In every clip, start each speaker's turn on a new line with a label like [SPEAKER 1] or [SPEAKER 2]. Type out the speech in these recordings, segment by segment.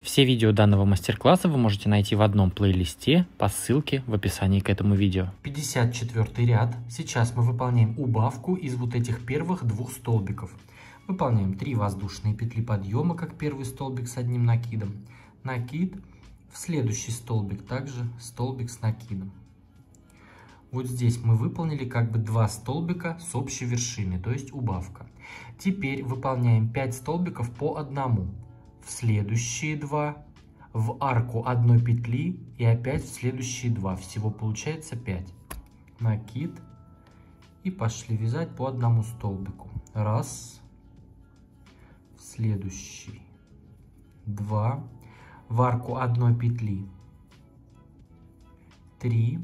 [SPEAKER 1] Все видео данного мастер-класса вы можете найти в одном плейлисте по ссылке в описании к этому видео. 54 ряд. Сейчас мы выполняем убавку из вот этих первых двух столбиков. Выполняем 3 воздушные петли подъема, как первый столбик с одним накидом. Накид. В следующий столбик также столбик с накидом. Вот здесь мы выполнили как бы 2 столбика с общей вершиной, то есть убавка. Теперь выполняем 5 столбиков по одному. В следующие 2, в арку одной петли и опять в следующие 2. Всего получается 5. Накид. И пошли вязать по одному столбику. Раз. В следующий 2. В арку одной петли 3.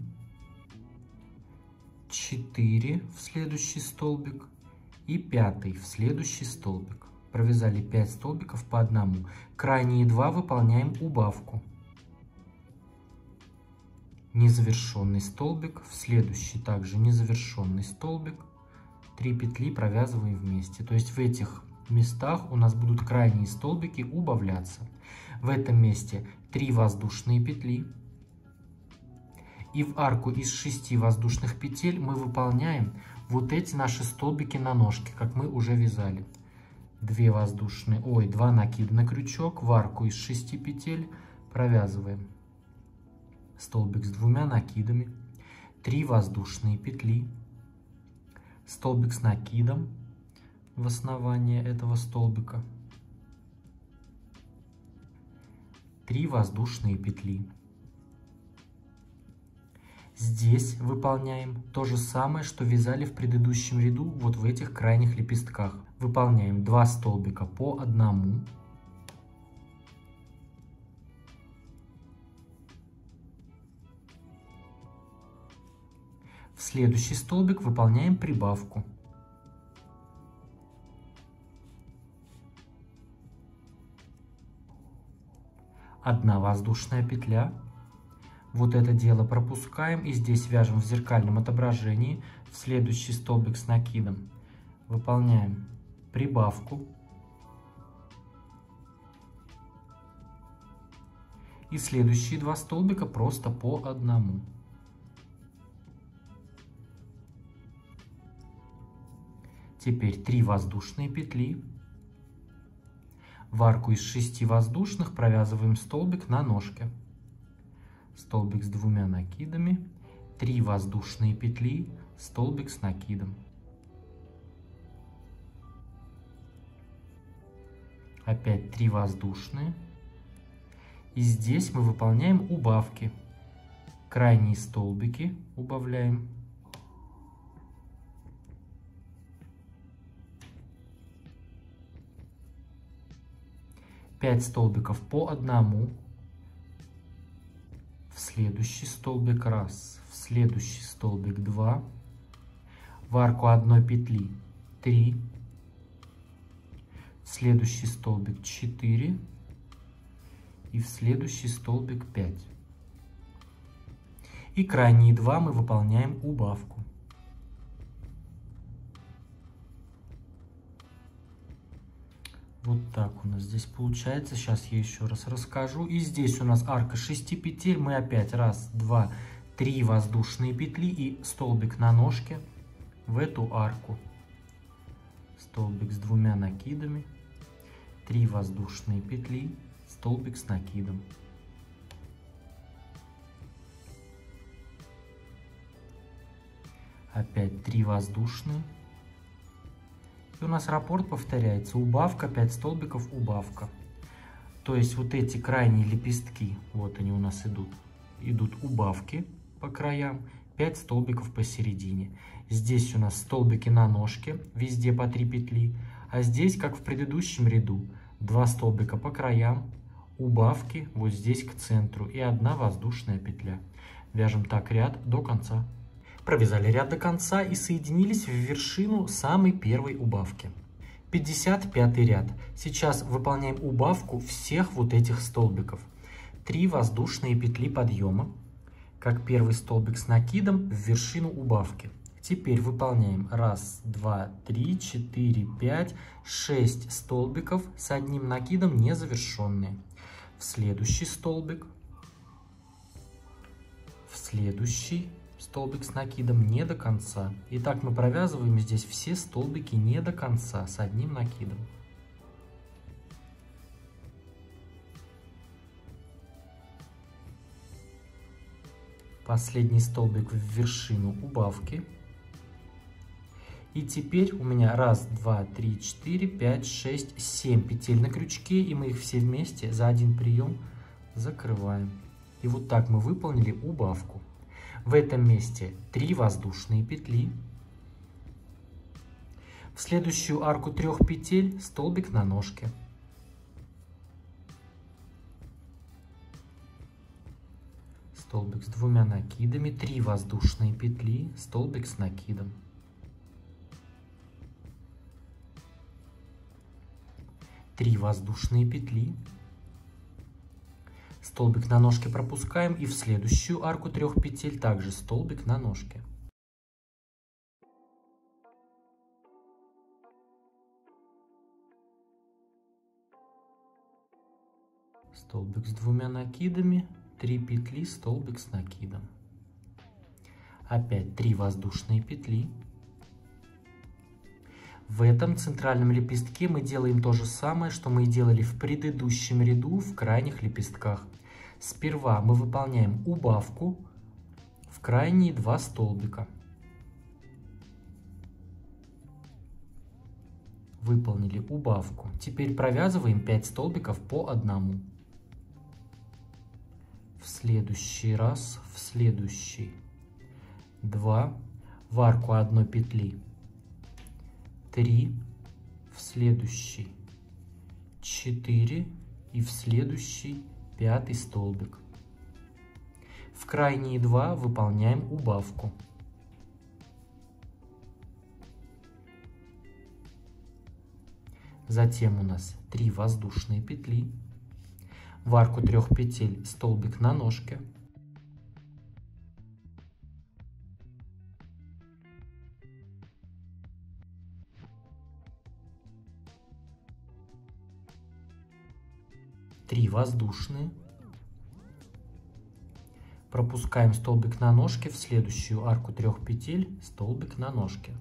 [SPEAKER 1] 4 в следующий столбик и 5 в следующий столбик. Провязали 5 столбиков по одному. Крайние 2 выполняем убавку. Незавершенный столбик, в следующий также незавершенный столбик. 3 петли провязываем вместе. То есть в этих местах у нас будут крайние столбики убавляться. В этом месте 3 воздушные петли. И в арку из 6 воздушных петель мы выполняем вот эти наши столбики на ножке, как мы уже вязали. 2 накида на крючок, в арку из 6 петель провязываем столбик с 2 накидами, 3 воздушные петли, столбик с накидом в основание этого столбика, 3 воздушные петли. Здесь выполняем то же самое, что вязали в предыдущем ряду, вот в этих крайних лепестках. Выполняем 2 столбика по одному. В следующий столбик выполняем прибавку. Одна воздушная петля. Вот это дело пропускаем и здесь вяжем в зеркальном отображении в следующий столбик с накидом. Выполняем прибавку. И следующие 2 столбика просто по одному. Теперь 3 воздушные петли. В арку из 6 воздушных провязываем столбик на ножке. Столбик с 2 накидами, 3 воздушные петли, столбик с накидом. Опять 3 воздушные. И здесь мы выполняем убавки. Крайние столбики убавляем. Пять столбиков по одному. В следующий столбик 1, в следующий столбик 2, в арку одной петли 3, в следующий столбик 4 и в следующий столбик 5. И крайние 2 мы выполняем убавку. Вот так у нас здесь получается. Сейчас я еще раз расскажу. И здесь у нас арка 6 петель. Мы опять 1, 2, 3 воздушные петли и столбик на ножке в эту арку. Столбик с 2 накидами, 3 воздушные петли, столбик с накидом. Опять 3 воздушные. И у нас раппорт повторяется. Убавка, 5 столбиков, убавка. То есть вот эти крайние лепестки, вот они у нас идут убавки по краям, 5 столбиков посередине. Здесь у нас столбики на ножке, везде по 3 петли. А здесь, как в предыдущем ряду, 2 столбика по краям, убавки вот здесь к центру и 1 воздушная петля. Вяжем так ряд до конца. Провязали ряд до конца и соединились в вершину самой первой убавки. 55 ряд. Сейчас выполняем убавку всех вот этих столбиков. 3 воздушные петли подъема, как первый столбик с накидом в вершину убавки. Теперь выполняем 1, 2, 3, 4, 5, 6 столбиков с одним накидом незавершенные. в следующий столбик, в следующий столбик с накидом не до конца. И так мы провязываем здесь все столбики не до конца с одним накидом. Последний столбик в вершину убавки. И теперь у меня 1, 2, 3, 4, 5, 6, 7 петель на крючке, и мы их все вместе за один прием закрываем. И вот так мы выполнили убавку. В этом месте 3 воздушные петли. В следующую арку 3 петель столбик на ножке. Столбик с 2 накидами, 3 воздушные петли, столбик с накидом. Три воздушные петли, столбик на ножке пропускаем, и в следующую арку 3 петель также столбик на ножке. Столбик с 2 накидами, 3 петли, столбик с накидом. Опять 3 воздушные петли. В этом центральном лепестке мы делаем то же самое, что мы делали в предыдущем ряду в крайних лепестках. Сперва мы выполняем убавку в крайние 2 столбика. Выполнили убавку. Теперь провязываем 5 столбиков по одному. В следующий раз, в следующий 2, в арку 1 петли 3, в следующий 4 и в следующий 5 столбик. В крайние 2 выполняем убавку. Затем у нас 3 воздушные петли. В арку 3 петель столбик на ножке. Три воздушные. Пропускаем столбик на ножке, в следующую арку 3 петель столбик на ножке.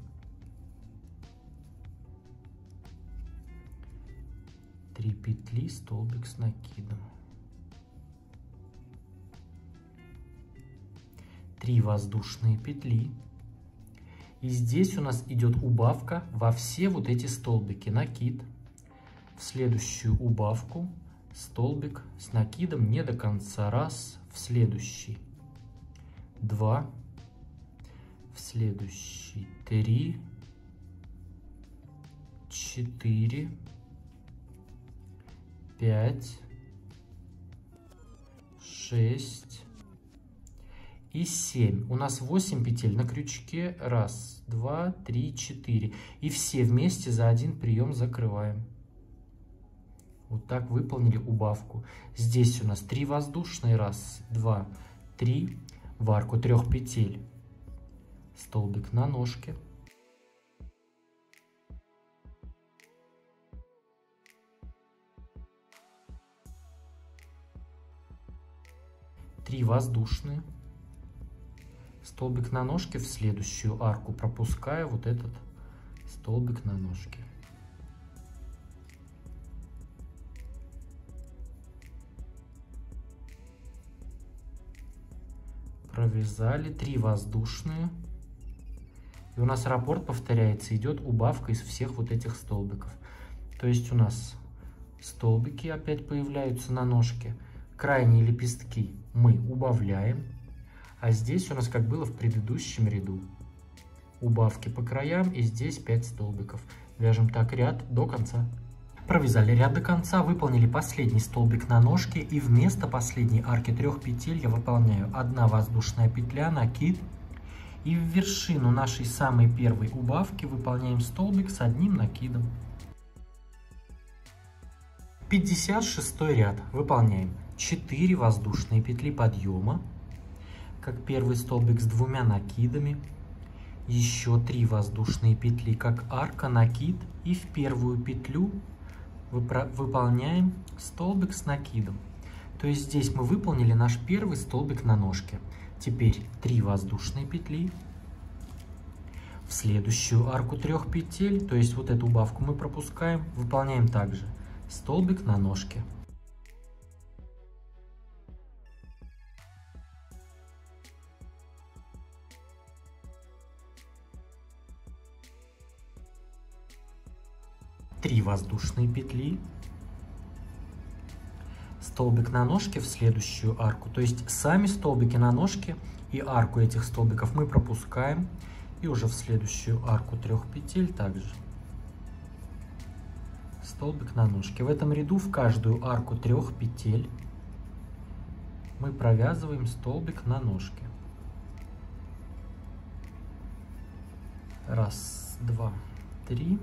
[SPEAKER 1] 3 петли, столбик с накидом. 3 воздушные петли. И здесь у нас идет убавка во все вот эти столбики. Накид. В следующую убавку столбик с накидом не до конца. 1, в следующий 2, в следующий 3, 4, 5, 6 и 7. У нас 8 петель на крючке. 1, 2, 3, 4. И все вместе за один прием закрываем. Вот так выполнили убавку. Здесь у нас 3 воздушные. 1, 2, 3. В арку 3 петель столбик на ножке. 3 воздушные. Столбик на ножке, в следующую арку пропуская вот этот столбик на ножке. Провязали 3 воздушные. И у нас раппорт повторяется, идет убавка из всех вот этих столбиков. То есть у нас столбики опять появляются на ножке. Крайние лепестки мы убавляем. А здесь у нас, как было в предыдущем ряду, убавки по краям, и здесь 5 столбиков. Вяжем так ряд до конца. Провязали ряд до конца, выполнили последний столбик на ножке, и вместо последней арки 3 петель я выполняю 1 воздушная петля, накид, и в вершину нашей самой первой убавки выполняем столбик с 1 накидом. 56 ряд. Выполняем 4 воздушные петли подъема, как первый столбик с 2 накидами, еще 3 воздушные петли, как арка, накид, и в первую петлю выполняем столбик с накидом. То есть здесь мы выполнили наш первый столбик на ножке. Теперь 3 воздушные петли. В следующую арку 3 петель, то есть вот эту убавку мы пропускаем, выполняем также столбик на ножке. Три воздушные петли, столбик на ножке в следующую арку. То есть сами столбики на ножке и арку этих столбиков мы пропускаем. И уже в следующую арку 3 петель также столбик на ножке. В этом ряду в каждую арку 3 петель мы провязываем столбик на ножке. Раз, два, три.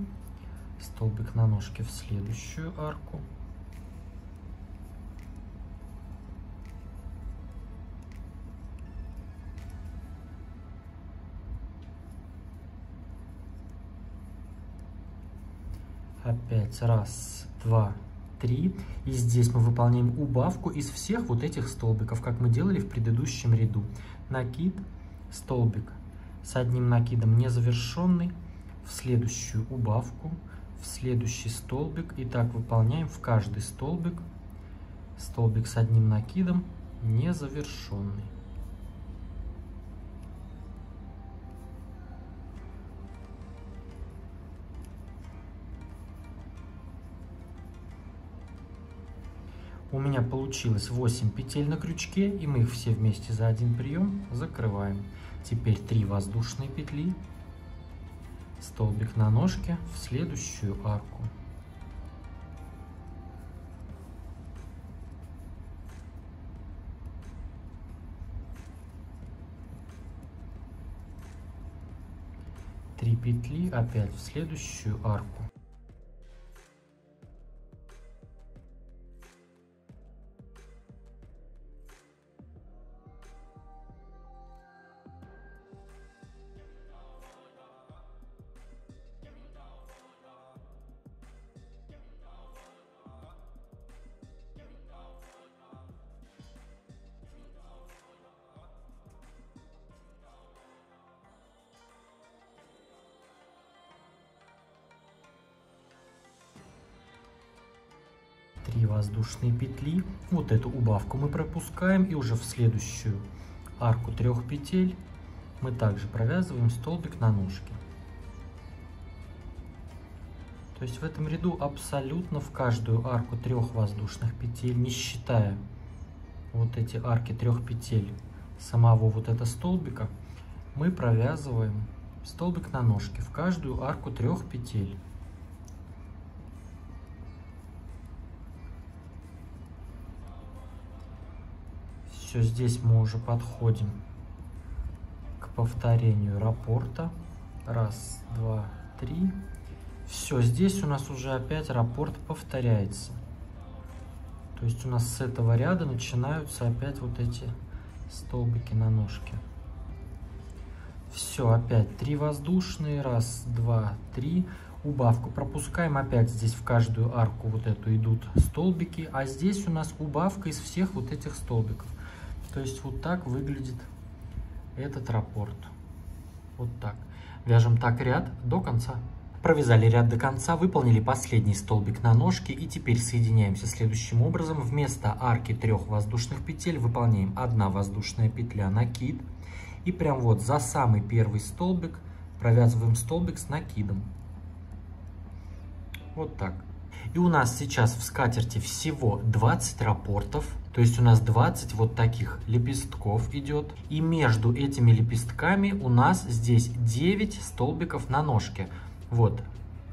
[SPEAKER 1] Столбик на ножке в следующую арку. Опять раз, два, три. И здесь мы выполняем убавку из всех вот этих столбиков, как мы делали в предыдущем ряду. Накид, столбик с одним накидом незавершенный, в следующую убавку, в следующий столбик. И так выполняем в каждый столбик столбик с одним накидом незавершенный. У меня получилось 8 петель на крючке, и мы их все вместе за один прием закрываем. Теперь 3 воздушные петли, столбик на ножке в следующую арку. Три петли опять в следующую арку. Воздушные петли, вот эту убавку мы пропускаем, и уже в следующую арку 3 петель мы также провязываем столбик на ножке. То есть в этом ряду абсолютно в каждую арку 3 воздушных петель, не считая вот эти арки 3 петель самого вот этого столбика, мы провязываем столбик на ножке в каждую арку 3 петель. Все, здесь мы уже подходим к повторению раппорта. Раз, два, три. Все, здесь у нас уже опять раппорт повторяется. То есть у нас с этого ряда начинаются опять вот эти столбики на ножке. Все, опять 3 воздушные. Раз, два, три. Убавку пропускаем. Опять здесь в каждую арку вот эту идут столбики. А здесь у нас убавка из всех вот этих столбиков. То есть вот так выглядит этот раппорт. Вот так. Вяжем так ряд до конца. Провязали ряд до конца, выполнили последний столбик на ножке, и теперь соединяемся следующим образом. Вместо арки 3 воздушных петель выполняем 1 воздушная петля, накид. И прям вот за самый первый столбик провязываем столбик с накидом. Вот так. И у нас сейчас в скатерти всего 20 раппортов. То есть у нас 20 вот таких лепестков идет. И между этими лепестками у нас здесь 9 столбиков на ножке. Вот,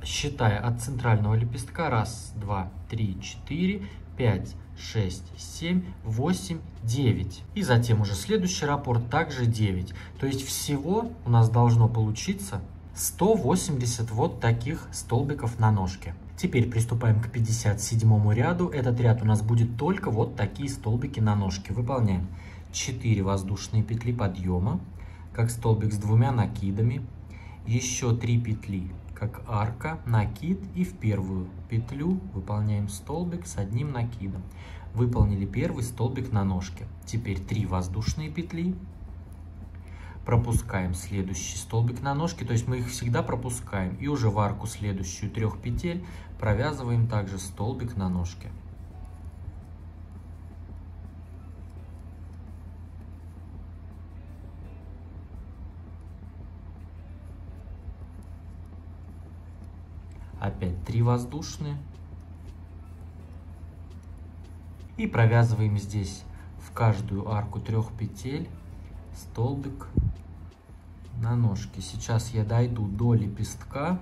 [SPEAKER 1] считая от центрального лепестка. 1, 2, 3, 4, 5, 6, 7, 8, 9. И затем уже следующий раппорт также 9. То есть всего у нас должно получиться 180 вот таких столбиков на ножке. Теперь приступаем к 57 ряду. Этот ряд у нас будет только вот такие столбики на ножке. Выполняем 4 воздушные петли подъема, как столбик с 2 накидами. Еще 3 петли, как арка, накид. И в первую петлю выполняем столбик с 1 накидом. выполнили первый столбик на ножке. Теперь 3 воздушные петли, пропускаем следующий столбик на ножке, то есть мы их всегда пропускаем, и уже в арку следующую 3 петель провязываем также столбик на ножке. Опять 3 воздушные. И провязываем здесь в каждую арку 3 петель столбик на ножке. Сейчас я дойду до лепестка.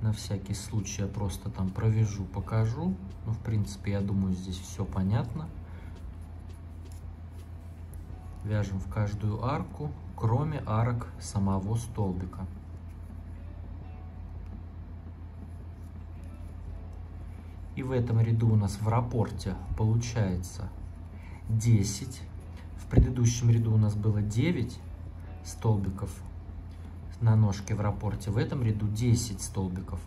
[SPEAKER 1] На всякий случай я просто там провяжу, покажу. Но в принципе, я думаю, здесь все понятно. Вяжем в каждую арку, кроме арок самого столбика. И в этом ряду у нас в раппорте получается 10. В предыдущем ряду у нас было 9 столбиков на ножке в раппорте. В этом ряду 10 столбиков.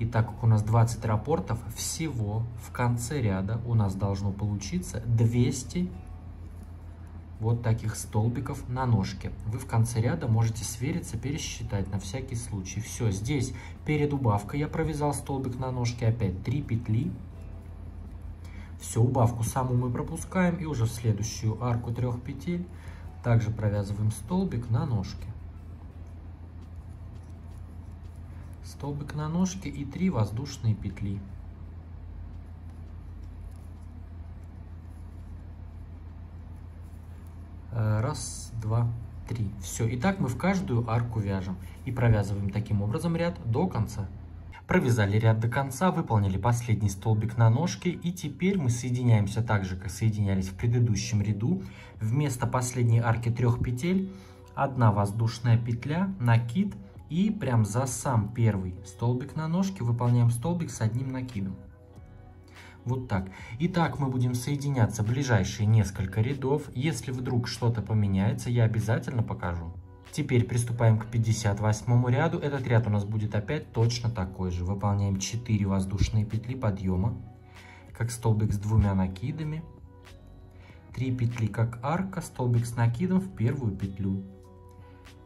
[SPEAKER 1] И так как у нас 20 раппортов, всего в конце ряда у нас должно получиться 200 вот таких столбиков на ножке. Вы в конце ряда можете свериться, пересчитать на всякий случай. Все, здесь перед убавкой я провязал столбик на ножке, опять 3 петли. Все, убавку саму мы пропускаем, и уже в следующую арку 3 петель также провязываем столбик на ножке. Столбик на ножке и 3 воздушные петли. Раз, два, три. Все. Итак, мы в каждую арку вяжем и провязываем таким образом ряд до конца. Провязали ряд до конца, выполнили последний столбик на ножке, и теперь мы соединяемся так же, как соединялись в предыдущем ряду. Вместо последней арки 3 петель 1 воздушная петля, накид, и прям за сам первый столбик на ножке выполняем столбик с 1 накидом. Вот так. Итак, мы будем соединяться ближайшие несколько рядов. Если вдруг что-то поменяется, я обязательно покажу. Теперь приступаем к 58 ряду. Этот ряд у нас будет опять точно такой же. Выполняем 4 воздушные петли подъема, как столбик с 2 накидами. 3 петли, как арка, столбик с накидом в первую петлю.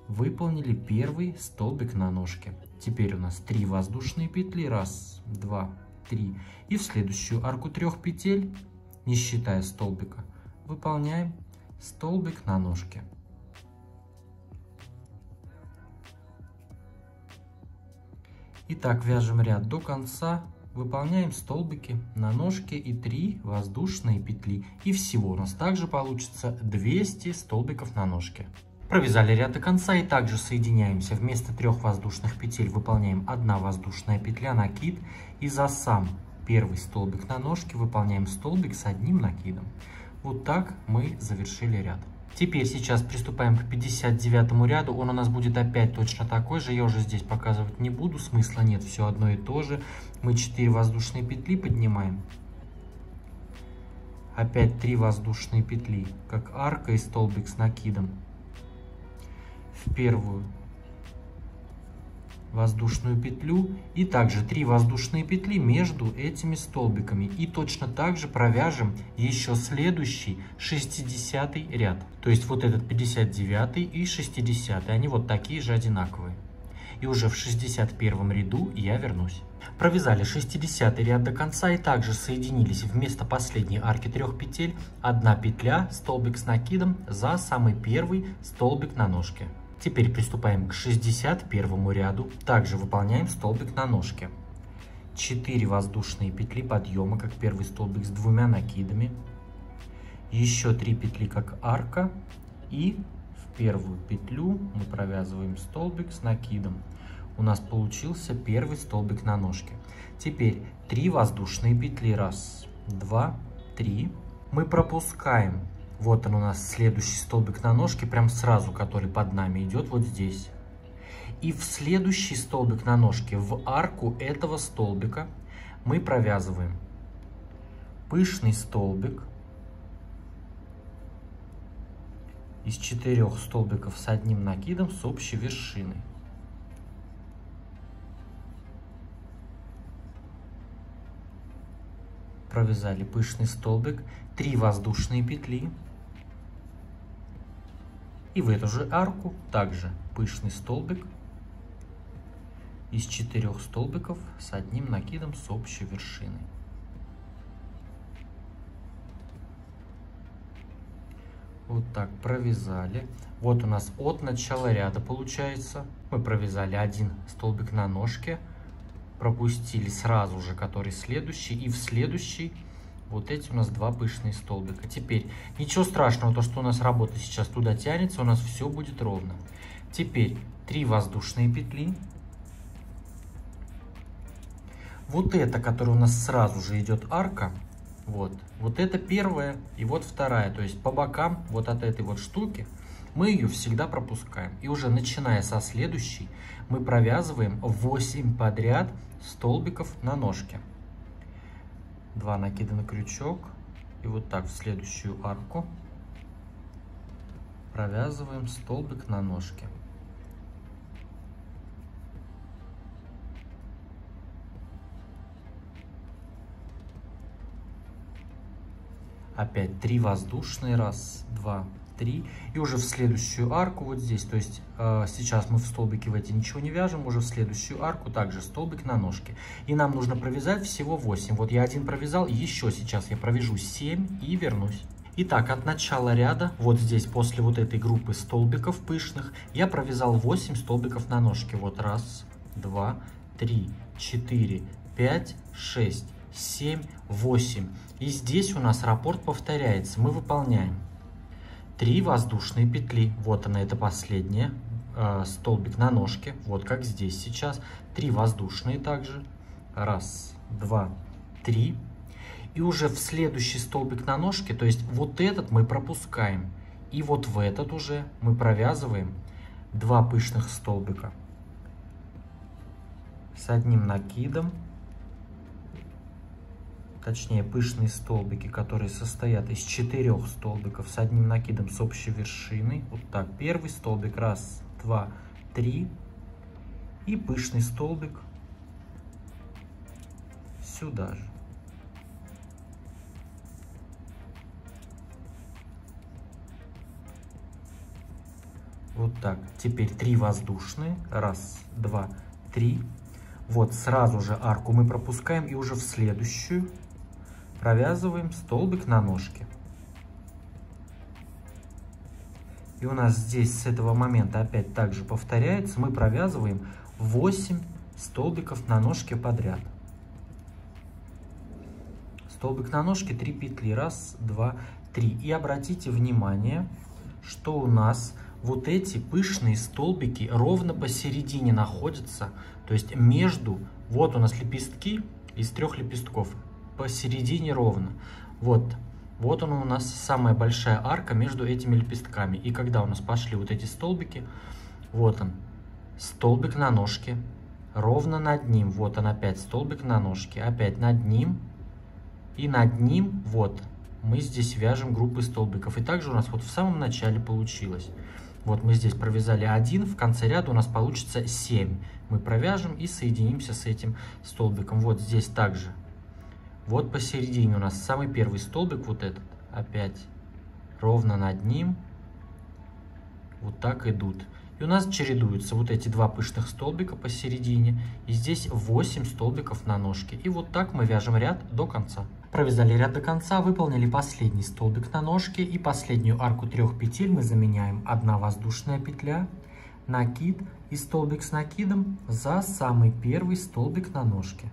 [SPEAKER 1] Выполнили первый столбик на ножке. Теперь у нас 3 воздушные петли. Раз, два, 3. И в следующую арку 3 петель, не считая столбика, выполняем столбик на ножке. Итак, вяжем ряд до конца, выполняем столбики на ножке и 3 воздушные петли. И всего у нас также получится 200 столбиков на ножке. Провязали ряд до конца и также соединяемся. Вместо 3 воздушных петель выполняем 1 воздушная петля, накид, и за сам первый столбик на ножке выполняем столбик с 1 накидом. Вот так мы завершили ряд. Теперь сейчас приступаем к 59 ряду. Он у нас будет опять точно такой же. Я уже здесь показывать не буду, смысла нет, все одно и то же. Мы 4 воздушные петли поднимаем. Опять 3 воздушные петли, как арка и столбик с накидом. В первую воздушную петлю и также 3 воздушные петли между этими столбиками. И точно так же провяжем еще следующий 60 ряд. То есть вот этот 59 и 60, они вот такие же одинаковые. И уже в 61 ряду я вернусь. Провязали 60 ряд до конца и также соединились вместо последней арки 3 петель 1 петля, столбик с накидом за самый первый столбик на ножке. Теперь приступаем к 61 ряду. Также выполняем столбик на ножке. 4 воздушные петли подъема, как первый столбик с 2 накидами. Еще 3 петли, как арка. И в первую петлю мы провязываем столбик с накидом. У нас получился первый столбик на ножке. Теперь 3 воздушные петли. Раз, два, 3. Мы пропускаем. Вот он у нас следующий столбик на ножке, прям сразу, который под нами идет, вот здесь. И в следующий столбик на ножке, в арку этого столбика, мы провязываем пышный столбик из 4 столбиков с 1 накидом с общей вершиной. провязали пышный столбик, 3 воздушные петли. И в эту же арку также пышный столбик из 4 столбиков с одним накидом с общей вершиной. Вот так провязали. Вот у нас от начала ряда получается. Мы провязали 1 столбик на ножке, пропустили сразу же, который следующий, и в следующий вот эти у нас 2 пышные столбика. Теперь ничего страшного, то что у нас работа сейчас туда тянется, у нас все будет ровно. Теперь 3 воздушные петли. Вот это, которая у нас сразу же идет арка, вот это первая и вот вторая. То есть по бокам вот от этой вот штуки мы ее всегда пропускаем. И уже начиная со следующей мы провязываем 8 подряд столбиков на ножке. 2 накида на крючок, и вот так в следующую арку провязываем столбик на ножке. Опять 3 воздушные, 1, 2, 3, и уже в следующую арку вот здесь, то есть сейчас мы в столбике в эти ничего не вяжем, уже в следующую арку также столбик на ножке, и нам нужно провязать всего 8. Вот я 1 провязал, еще сейчас я провяжу 7 и вернусь. Итак, от начала ряда, вот здесь после вот этой группы столбиков пышных, я провязал 8 столбиков на ножке. Вот 1, 2, 3, 4, 5, 6, 7, 8. И здесь у нас раппорт повторяется. Мы выполняем 3 воздушные петли. Вот она, это последняя. Столбик на ножке. Вот как здесь сейчас. 3 воздушные также. 1, 2, 3. И уже в следующий столбик на ножке, то есть вот этот мы пропускаем. И вот в этот уже мы провязываем 2 пышных столбика с одним накидом. Точнее, пышные столбики, которые состоят из 4 столбиков с одним накидом с общей вершиной. Вот так. Первый столбик. 1, 2, 3. И пышный столбик сюда же. Вот так. Теперь 3 воздушные. 1, 2, 3. Вот сразу же арку мы пропускаем и уже в следующую провязываем столбик на ножке. И у нас здесь с этого момента опять также повторяется. Мы провязываем 8 столбиков на ножке подряд. Столбик на ножке, 3 петли. 1, 2, 3. И обратите внимание, что у нас вот эти пышные столбики ровно посередине находятся. То есть между, вот у нас лепестки из 3 лепестков. Посередине ровно. Вот он у нас самая большая арка между этими лепестками. И когда у нас пошли вот эти столбики, вот он, столбик на ножке, ровно над ним, вот он опять столбик на ножке, опять над ним, и над ним, вот, мы здесь вяжем группы столбиков. И также у нас вот в самом начале получилось. Вот мы здесь провязали 1, в конце ряда у нас получится 7. Мы провяжем и соединимся с этим столбиком. Вот здесь также. Вот посередине у нас самый первый столбик, вот этот, опять ровно над ним, вот так идут. И у нас чередуются вот эти 2 пышных столбика посередине, и здесь 8 столбиков на ножке. И вот так мы вяжем ряд до конца. Провязали ряд до конца, выполнили последний столбик на ножке, и последнюю арку 3 петель мы заменяем 1 воздушная петля, накид и столбик с накидом за самый первый столбик на ножке.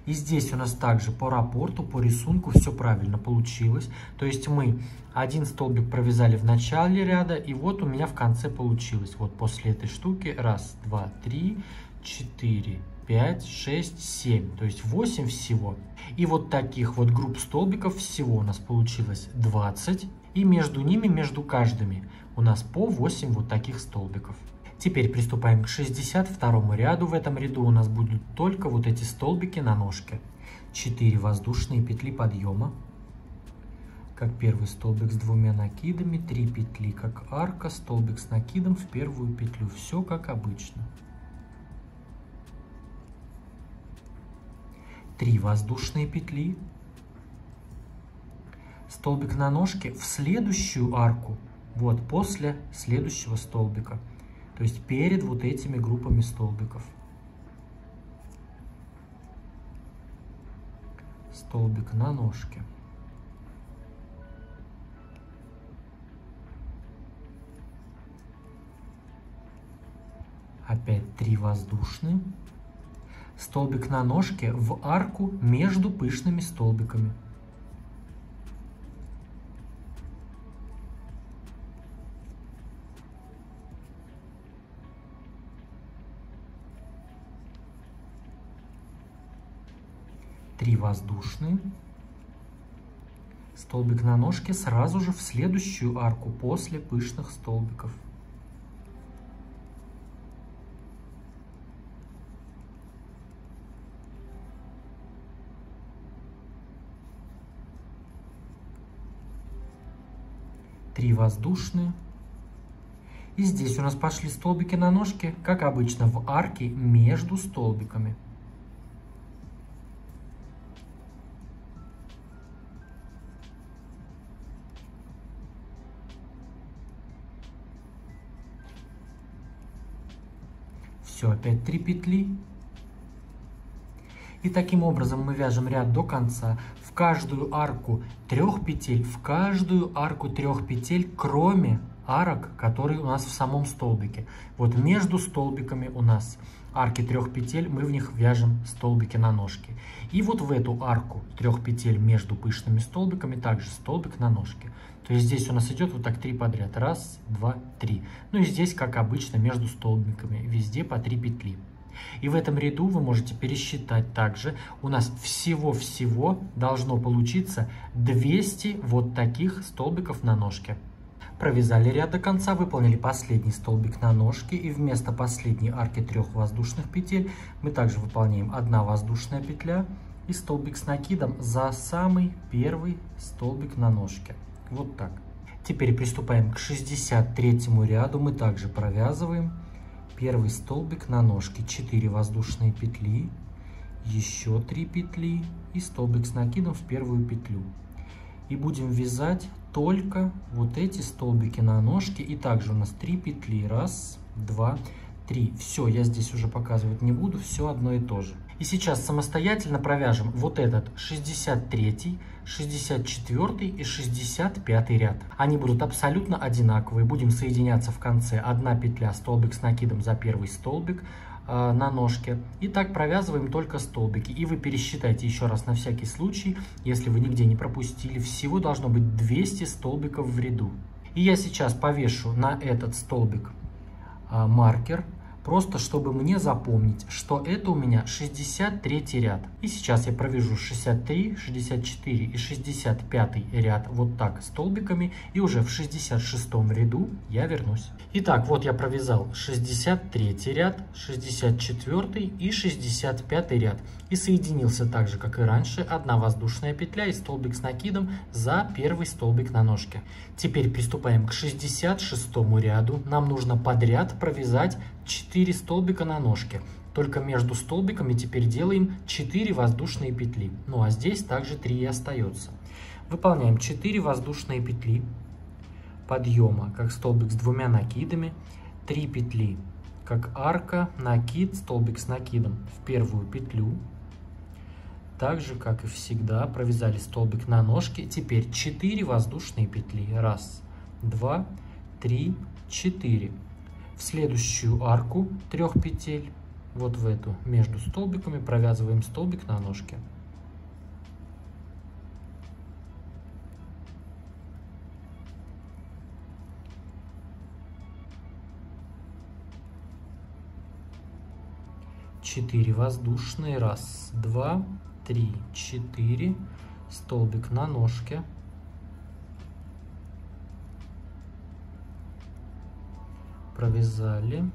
[SPEAKER 1] И здесь у нас также по раппорту, по рисунку все правильно получилось. То есть мы 1 столбик провязали в начале ряда, и вот у меня в конце получилось. Вот после этой штуки 1, 2, 3, 4, 5, 6, 7. То есть 8 всего. И вот таких вот групп столбиков всего у нас получилось 20. И между ними, между каждыми, у нас по 8 вот таких столбиков. Теперь приступаем к 62 ряду. В этом ряду у нас будут только вот эти столбики на ножке. 4 воздушные петли подъема, как первый столбик с 2 накидами, 3 петли как арка, столбик с накидом в первую петлю. Все как обычно. 3 воздушные петли, столбик на ножке в следующую арку, вот после следующего столбика, то есть перед вот этими группами столбиков. Столбик на ножке. Опять 3 воздушные. Столбик на ножке в арку между пышными столбиками. Три воздушные. Столбик на ножке сразу же в следующую арку после пышных столбиков. Три воздушные. И здесь у нас пошли столбики на ножке, как обычно, в арке между столбиками. Все, опять 3 петли. И таким образом мы вяжем ряд до конца. В каждую арку 3 петель, в каждую арку 3 петель, кроме арок, которые у нас в самом столбике. Вот между столбиками у нас арки 3 петель, мы в них вяжем столбики на ножке. И вот в эту арку 3 петель между пышными столбиками также столбик на ножке. То есть здесь у нас идет вот так 3 подряд. 1, 2, 3. Ну и здесь, как обычно, между столбиками везде по 3 петли. И в этом ряду вы можете пересчитать также. У нас всего-всего должно получиться 200 вот таких столбиков на ножке. Провязали ряд до конца, выполнили последний столбик на ножке. И вместо последней арки 3 воздушных петель мы также выполняем 1 воздушная петля и столбик с накидом за самый первый столбик на ножке. Вот так. Теперь приступаем к 63 ряду. Мы также провязываем первый столбик на ножке, 4 воздушные петли, еще 3 петли и столбик с накидом в первую петлю. И будем вязать только вот эти столбики на ножке. И также у нас 3 петли. 1, 2, 3. Все, я здесь уже показывать не буду, все одно и то же. И сейчас самостоятельно провяжем вот этот 63, 64 и 65 ряд. Они будут абсолютно одинаковые. Будем соединяться в конце. 1 петля, столбик с накидом за первый столбик на ножке. И так провязываем только столбики. И вы пересчитайте еще раз на всякий случай, если вы нигде не пропустили. Всего должно быть 200 столбиков в ряду. И я сейчас повешу на этот столбик маркер, просто чтобы мне запомнить, что это у меня 63 ряд. И сейчас я провяжу 63, 64 и 65 ряд вот так столбиками. И уже в 66 ряду я вернусь. Итак, вот я провязал 63 ряд, 64 и 65 ряд. И соединился так же, как и раньше, 1 воздушная петля и столбик с накидом за первый столбик на ножке. Теперь приступаем к 66 ряду. Нам нужно подряд провязать 4 столбика на ножке. Только между столбиками теперь делаем 4 воздушные петли. Ну а здесь также 3 и остается. Выполняем 4 воздушные петли подъема, как столбик с 2 накидами, 3 петли, как арка, накид, столбик с накидом в первую петлю. Так же, как и всегда, провязали столбик на ножке. Теперь 4 воздушные петли. 1, 2, 3, 4. В следующую арку 3 петель, вот в эту, между столбиками, провязываем столбик на ножке. Четыре воздушные. 1, 2, 3, 4. Столбик на ножке. Провязали.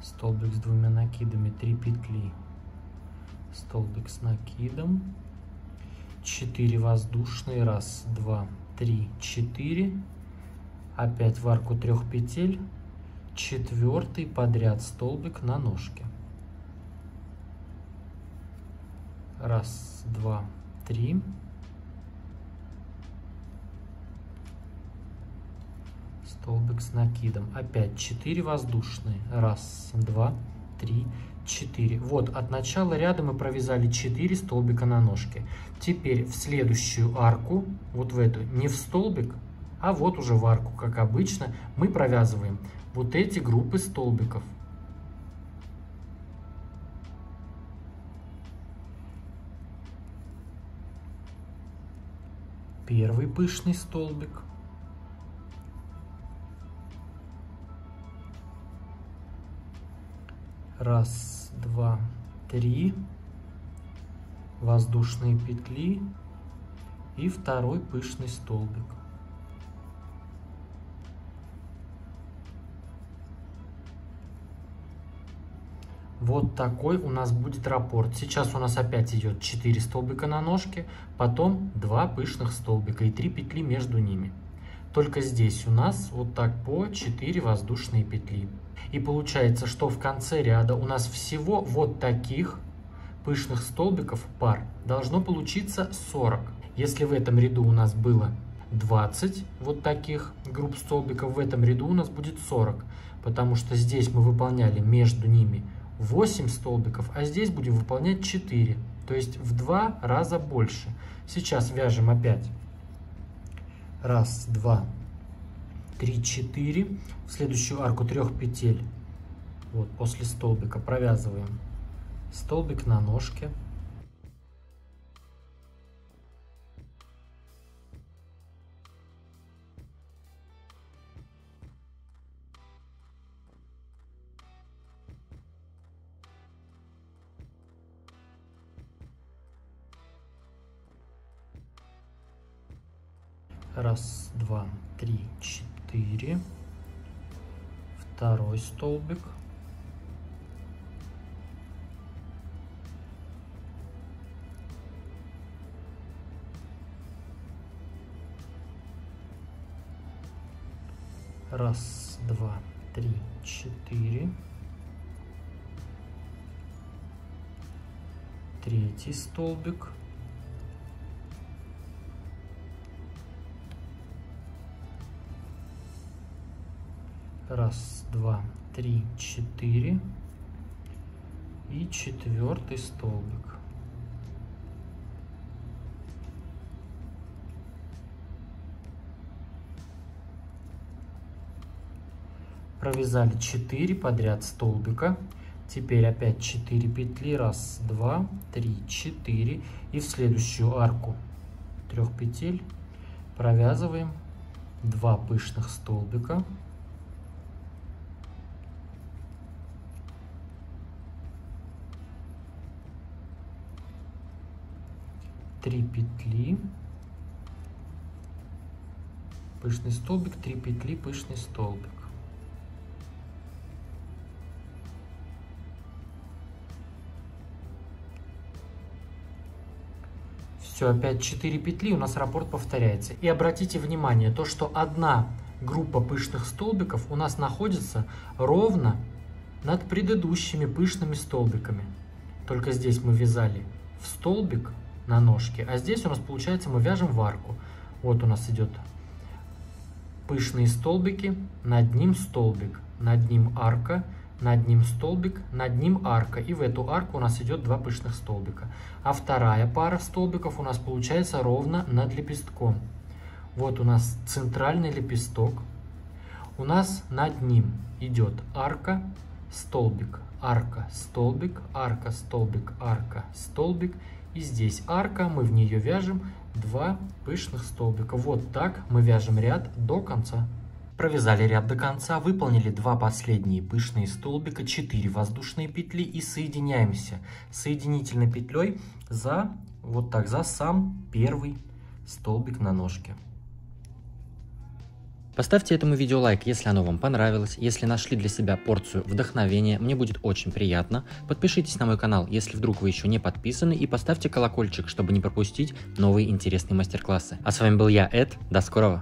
[SPEAKER 1] Столбик с 2 накидами, 3 петли. Столбик с накидом. 4 воздушные. 1, 2, 3, 4. Опять в арку 3 петель. 4 подряд столбик на ножке. Раз, два, три. Столбик с накидом. Опять 4 воздушные. Раз, два, три, 4. Вот от начала ряда мы провязали 4 столбика на ножке. Теперь в следующую арку, вот в эту, не в столбик, а вот уже в арку, как обычно, мы провязываем вот эти группы столбиков. Первый пышный столбик. Раз, два, три. Воздушные петли. И второй пышный столбик. Вот такой у нас будет раппорт. Сейчас у нас опять идет 4 столбика на ножке, потом 2 пышных столбика и 3 петли между ними. Только здесь у нас вот так по 4 воздушные петли. И получается, что в конце ряда у нас всего вот таких пышных столбиков пар должно получиться 40. Если в этом ряду у нас было 20 вот таких групп столбиков, в этом ряду у нас будет 40. Потому что здесь мы выполняли между ними 8 столбиков, а здесь будем выполнять 4. То есть в 2 раза больше. Сейчас вяжем опять. Раз, два, три, 4. В следующую арку 3 петель. Вот после столбика провязываем столбик на ножке. Раз, два, три, 4. Второй столбик. Раз, два, три, 4. Третий столбик. Раз, два, три, 4. И четвертый столбик. Провязали 4 подряд столбика. Теперь опять 4 петли. Раз, два, три, 4. И в следующую арку 3 петель провязываем 2 пышных столбика. Три петли, пышный столбик, 3 петли, пышный столбик. Все, опять 4 петли, у нас раппорт повторяется. И обратите внимание, то, что одна группа пышных столбиков у нас находится ровно над предыдущими пышными столбиками. Только здесь мы вязали в столбик на ножке, а здесь у нас получается мы вяжем в арку. Вот у нас идет пышные столбики, над ним столбик, над ним арка, над ним столбик, над ним арка, и в эту арку у нас идет 2 пышных столбика. А вторая пара столбиков у нас получается ровно над лепестком. Вот у нас центральный лепесток, у нас над ним идет арка, столбик, арка, столбик, арка, столбик, арка, столбик. И здесь арка, мы в нее вяжем 2 пышных столбика. Вот так мы вяжем ряд до конца. Провязали ряд до конца, выполнили 2 последние пышные столбика, 4 воздушные петли и соединяемся соединительной петлей за вот так, за сам первый столбик на ножке. Поставьте этому видео лайк, если оно вам понравилось, если нашли для себя порцию вдохновения, мне будет очень приятно. Подпишитесь на мой канал, если вдруг вы еще не подписаны, и поставьте колокольчик, чтобы не пропустить новые интересные мастер-классы. А с вами был я, Эд, до скорого!